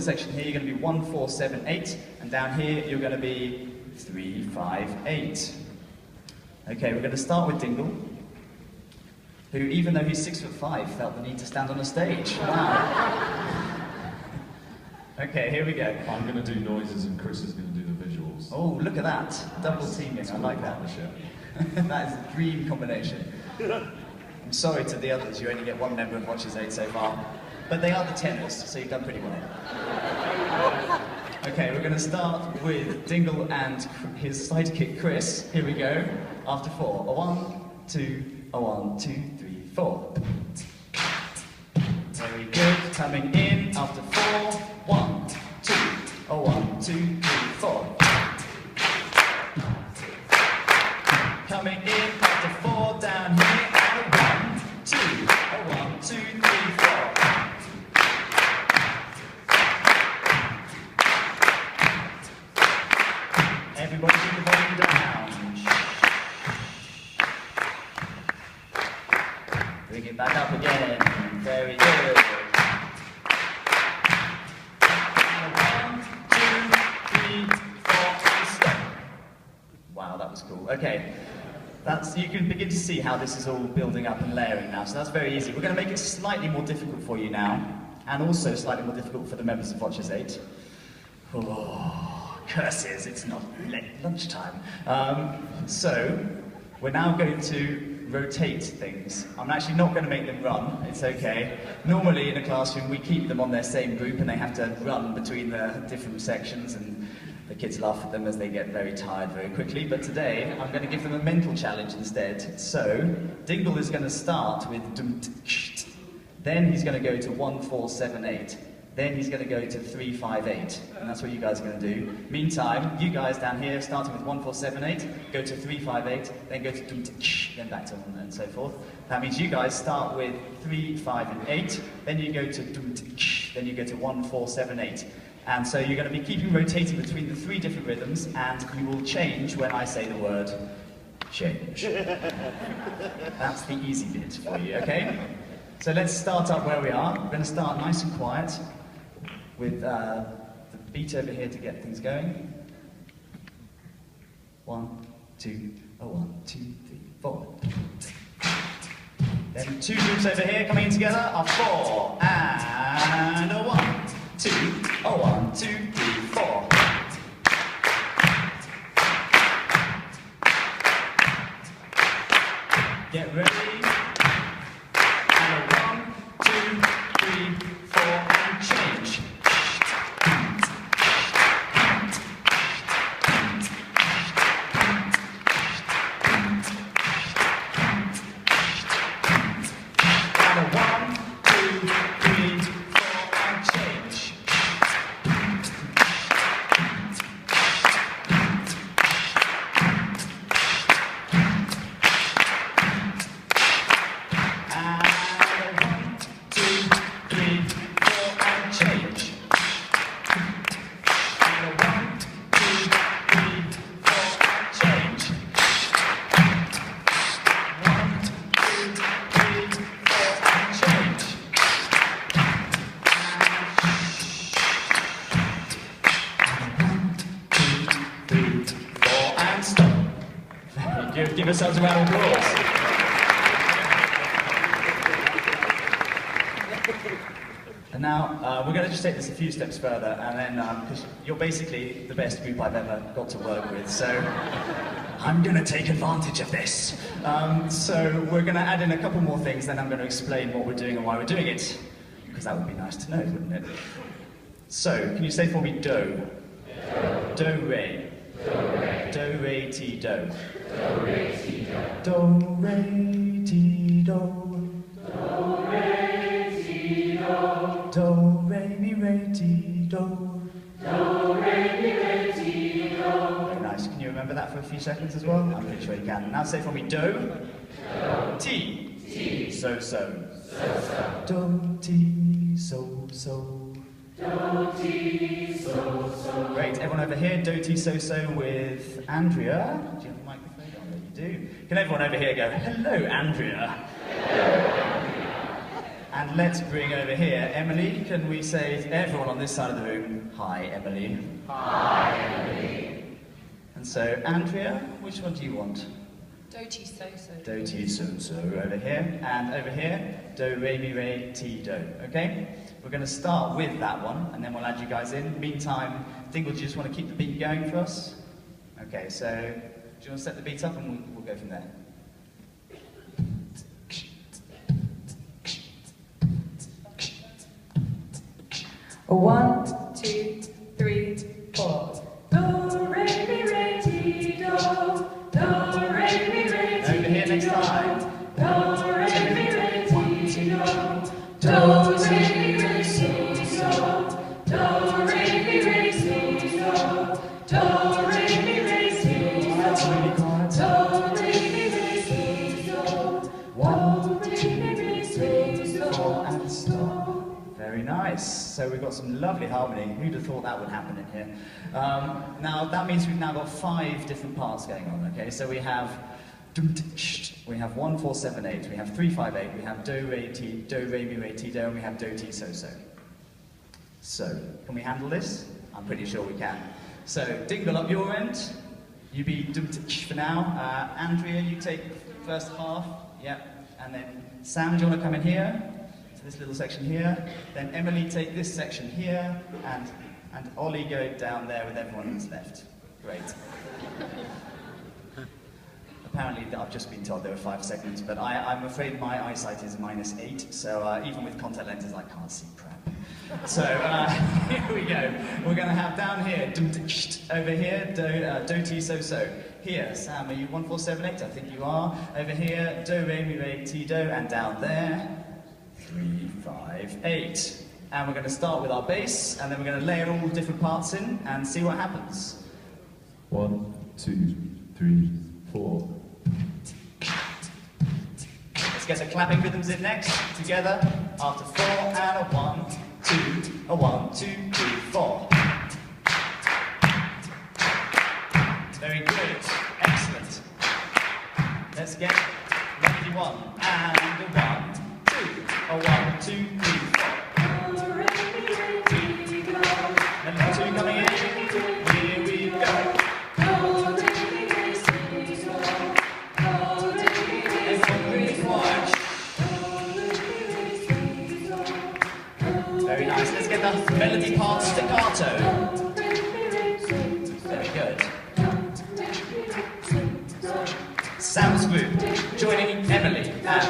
section here, you're going to be 1, 4, 7, 8, and down here you're going to be 3, 5, 8. Okay, we're going to start with Dingle, who, even though he's 6'5", felt the need to stand on a stage. Wow. Okay, here we go. I'm going to do noises and Chris is going to do the visuals. Oh, look at that. Double teaming, I like that. That is a dream combination. I'm sorry to the others, you only get one member of voices8 so far. But they are the tenors, so you've done pretty well. Okay, we're going to start with Dingle and his sidekick Chris. Here we go. After 4. A 1, 2, a 1, 2, 3, 4. Very good. Coming in after 4. 1, 2, a 1, 2, 3, 4. Coming in after 4 down here. And a 1, 2, a 1, 2, 3, 4. Everybody keep the volume down. Bring it back up again. Very good. 1, 2, 3, 4, and stop. Wow, that was cool. Okay. You can begin to see how this is all building up and layering now, so that's very easy. We're going to make it slightly more difficult for you now, and also slightly more difficult for the members of voices8. Oh, curses, it's not lunchtime. So, we're now going to rotate things. I'm actually not going to make them run, it's okay. Normally in a classroom we keep them on their same group and they have to run between the different sections, and the kids laugh at them as they get very tired very quickly, but today I'm going to give them a mental challenge instead. So, Dingle is going to start with then he's going to go to 1, 4, 7, 8. Then he's going to go to 3, 5, 8. And that's what you guys are going to do. Meantime, you guys down here, starting with 1, 4, 7, 8, go to 3, 5, 8, then go to then back to 1 and so forth. That means you guys start with 3, 5, and 8, then you go to then you go to 1, 4, 7, 8. And so you're going to be keeping rotating between the 3 different rhythms, and you will change when I say the word change. That's the easy bit for you, okay? So let's start up where we are. We're going to start nice and quiet with the beat over here to get things going. 1, 2, a 1, 2, 3, 4. Then 2 groups over here coming in together are 4 and a 1, 2, a 1, 2, 3, 4. Get ready. Give ourselves a round of applause. And now, we're going to just take this a few steps further, and then, because you're basically the best group I've ever got to work with, so I'm going to take advantage of this. So we're going to add in a couple more things, then I'm going to explain what we're doing and why we're doing it, because that would be nice to know, wouldn't it? So, can you say for me do? Do, re. Do, re, ti, do. Do, re, ti, do. Do, re, ti, do. Do, re, ti, do. Do, re, mi, re, ti, do. Do, re, mi, re, ti, do. Very nice. Can you remember that for a few seconds as well? I'm pretty sure you can. Now say for me do. Do. Ti. Ti. So, so. So, so. Do, ti, so, so. Do, ti, so, so. Great. Everyone over here, do, ti, so, so with Andrea. Do you have a microphone? Do. Can everyone over here go, hello, Andrea? Hello, Andrea. And And let's bring over here Emily. Can we say to everyone on this side of the room, hi Emily. Hi Emily. And so Andrea, which one do you want? Do ti so so. Do ti so so over here, and over here, do re mi re ti do. Okay? We're going to start with that one, and then we'll add you guys in. Meantime, Dingle, do you just want to keep the beat going for us? Okay, so do you want to set the beat up, and we'll go from there. 1, 2, 3, 4. Do re mi re ti do. Do re mi re ti do. Over here next time. Do re mi re ti do. Do re mi re ti do. Do re mi re ti do. Do re mi re ti do. That's really quiet. Do re mi re ti do. 1, 2, 3, 4, and stop. Very nice. So we've got some lovely harmony. Who'd have thought that would happen in here? Now that means we've now got 5 different parts going on. Okay, so we have 1 4 7 8. We have 3 5 8. We have do re mi re ti do, and we have do ti so so. So can we handle this? I'm pretty sure we can. So Dingle up your end. You be for now. Andrea, you take the first half. Yep. And then Sam, do you want to come in here? This little section here, then Emily take this section here, and Ollie go down there with everyone that's left. Great. Apparently, I've just been told there were 5 segments, but I'm afraid my eyesight is -8, so even with contact lenses, I can't see crap. So here we go. We're going to have down here, over here, do ti so so. Here, Sam, are you 1 4 7 8? I think you are. Over here, do re mi re ti do, and down there. 3 5 8, and we're going to start with our bass, and then we're going to layer all the different parts in and see what happens. 1, 2, 3, 4. Let's get the clapping rhythms in next, together, after 4, and a 1 2, a 1 2 3 4. Very good, excellent. Let's get ready 1, and a 1 a 1 2 3 4. And the 2 coming in. Here we go. Everyone really quiet. Very nice. Let's get the melody part staccato. Very good. Sam's group joining Emily and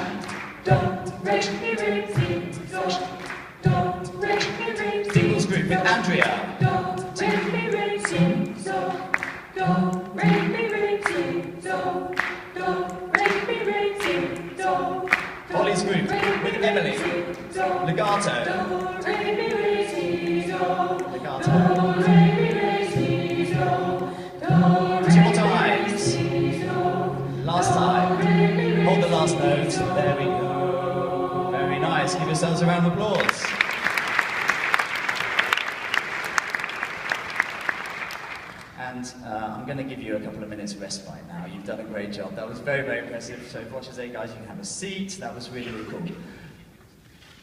Dingle's group with Andrea. Ollie's group with Emily. Legato. Legato. 2 more times. Last time. Hold the last note. There we go. Very nice. Give yourselves a round of applause. And I'm going to give you a couple of minutes respite now. You've done a great job. That was very, very impressive. So voices8 guys, you can have a seat. That was really, really cool.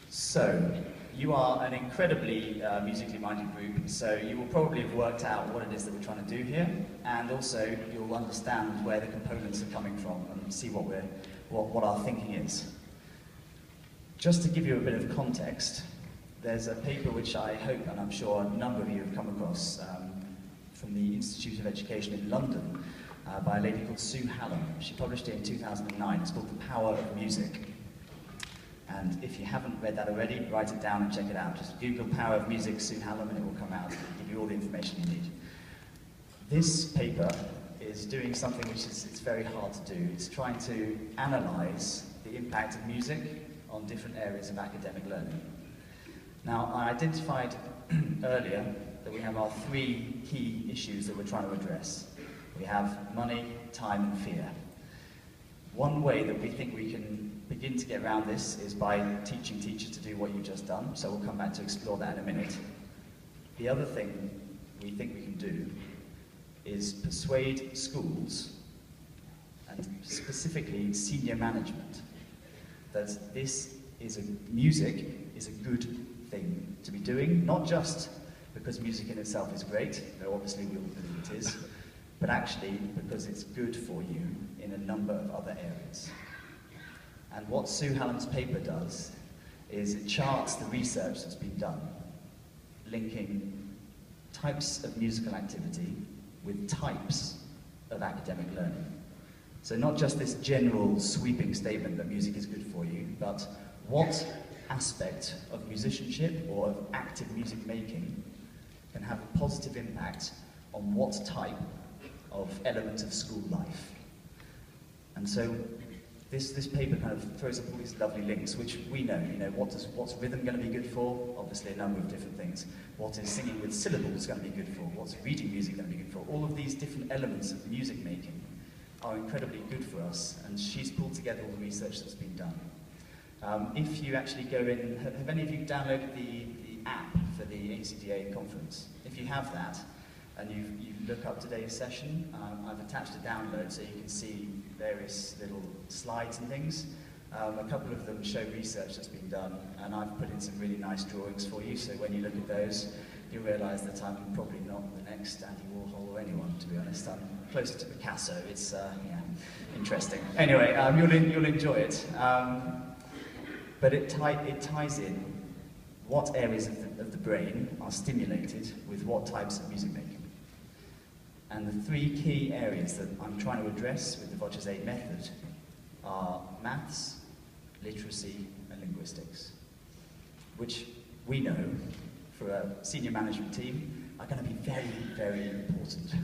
So, you are an incredibly musically minded group, so you will probably have worked out what it is that we're trying to do here, and also you'll understand where the components are coming from and see what our thinking is. Just to give you a bit of context, there's a paper which I hope, and I'm sure a number of you have come across, from the Institute of Education in London, by a lady called Sue Hallam. She published it in 2009. It's called The Power of Music. And if you haven't read that already, write it down and check it out. Just Google Power of Music, Sue Hallam, and it will come out and give you all the information you need. This paper is doing something which it's very hard to do. It's trying to analyze the impact of music on different areas of academic learning. Now, I identified earlier that we have our 3 key issues that we're trying to address. We have money, time, and fear. One way that we think we can begin to get around this is by teaching teachers to do what you've just done, so we'll come back to explore that in a minute. The other thing we think we can do is persuade schools, and specifically senior management, that this music is a good thing to be doing, not just because music in itself is great, though obviously we all believe it is, but actually because it's good for you in a number of other areas. And what Sue Hallam's paper does is it charts the research that's been done, linking types of musical activity with types of academic learning. So not just this general sweeping statement that music is good for you, but what aspect of musicianship or of active music making can have a positive impact on what type of element of school life. And so this paper kind of throws up all these lovely links, which we know, what's rhythm going to be good for? Obviously a number of different things. What is singing with syllables going to be good for? What's reading music going to be good for? All of these different elements of music making are incredibly good for us, and she's pulled together all the research that's been done. If you actually go in, have any of you downloaded the app for the ACDA conference? If you have that, and you look up today's session, I've attached a download so you can see various little slides and things. A couple of them show research that's been done, and I've put in some really nice drawings for you, so when you look at those, you'll realise that I'm probably not the next Andy Warhol or anyone, to be honest. I'm closer to Picasso. It's interesting. Anyway, you'll enjoy it. But it ties in what areas of the brain are stimulated with what types of music making. And the three key areas that I'm trying to address with the voices8 method are maths, literacy, and linguistics, which we know, for a senior management team, are going to be very, very important.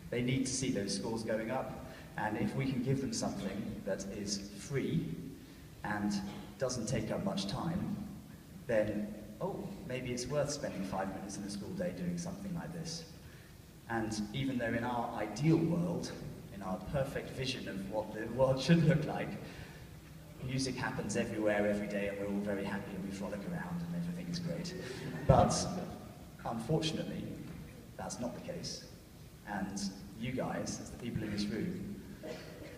They need to see those scores going up, and if we can give them something that is free and doesn't take up much time, then, maybe it's worth spending 5 minutes in a school day doing something like this. And even though in our ideal world, in our perfect vision of what the world should look like, music happens everywhere, every day, and we're all very happy and we frolic around and everything is great. But unfortunately, that's not the case. And you guys, as the people in this room,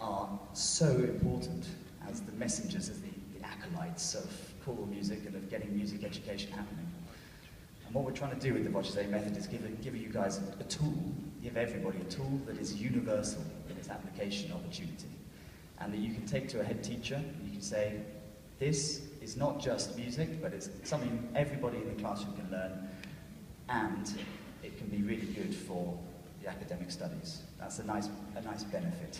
are so important as the messengers, as the acolytes of choral music and of getting music education happening. And what we're trying to do with the voices8 method is give you guys a tool, give everybody a tool that is universal in its application opportunity, and that you can take to a head teacher, and you can say, this is not just music, but it's something everybody in the classroom can learn, and it can be really good for the academic studies. That's a nice benefit.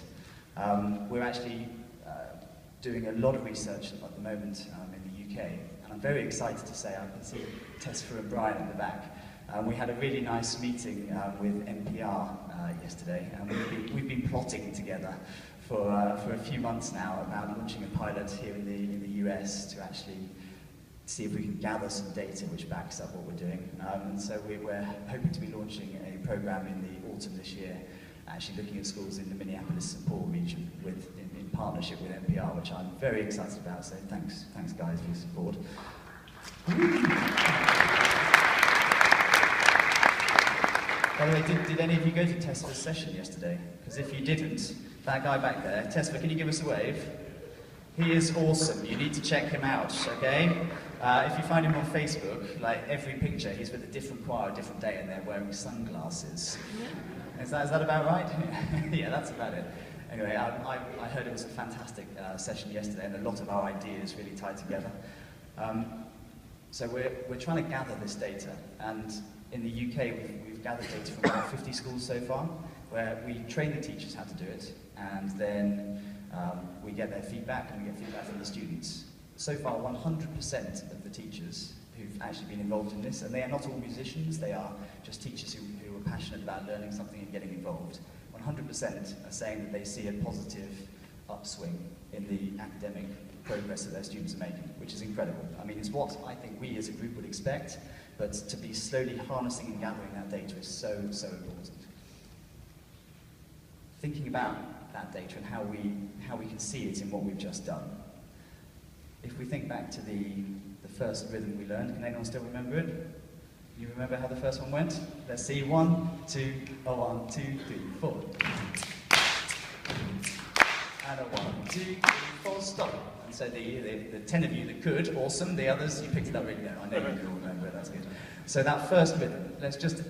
We're actually doing a lot of research at the moment in the UK, and I'm very excited to say, I can see Tesfa and Brian at the back. We had a really nice meeting with NPR yesterday, and we've been plotting together for a few months now about launching a pilot here in the US to actually see if we can gather some data which backs up what we're doing. And so we're hoping to be launching a program in the autumn this year, actually looking at schools in the Minneapolis-St. Paul region in partnership with NPR, which I'm very excited about, so thanks guys for your support. By the way, did any of you go to Tesfa's session yesterday? Because if you didn't, that guy back there, Tesfa, can you give us a wave? He is awesome. You need to check him out, okay? If you find him on Facebook, like every picture, he's with a different choir, a different day, and they're wearing sunglasses. Is that about right? Yeah, that's about it. Anyway, I heard it was a fantastic session yesterday, and a lot of our ideas really tied together. So we're trying to gather this data, and in the UK we've gathered data from about 50 schools so far, where we train the teachers how to do it, and then we get their feedback, and we get feedback from the students. So far, 100% of the teachers who've actually been involved in this, and they are not all musicians, they are just teachers who are passionate about learning something and getting involved. 100% are saying that they see a positive upswing in the academic progress that their students are making, which is incredible. I mean, it's what I think we as a group would expect, but to be slowly harnessing and gathering that data is so important. Thinking about that data and how we can see it in what we've just done. If we think back to the first rhythm we learned, can anyone still remember it? You remember how the first one went? Let's see, 1, 2, 1, 2, 3, 4. And a 1, 2, 3, 4, stop. And so the 10 of you that could, awesome. The others, you picked it up really well. I know you can all remember it, that's good. So that first rhythm, let's just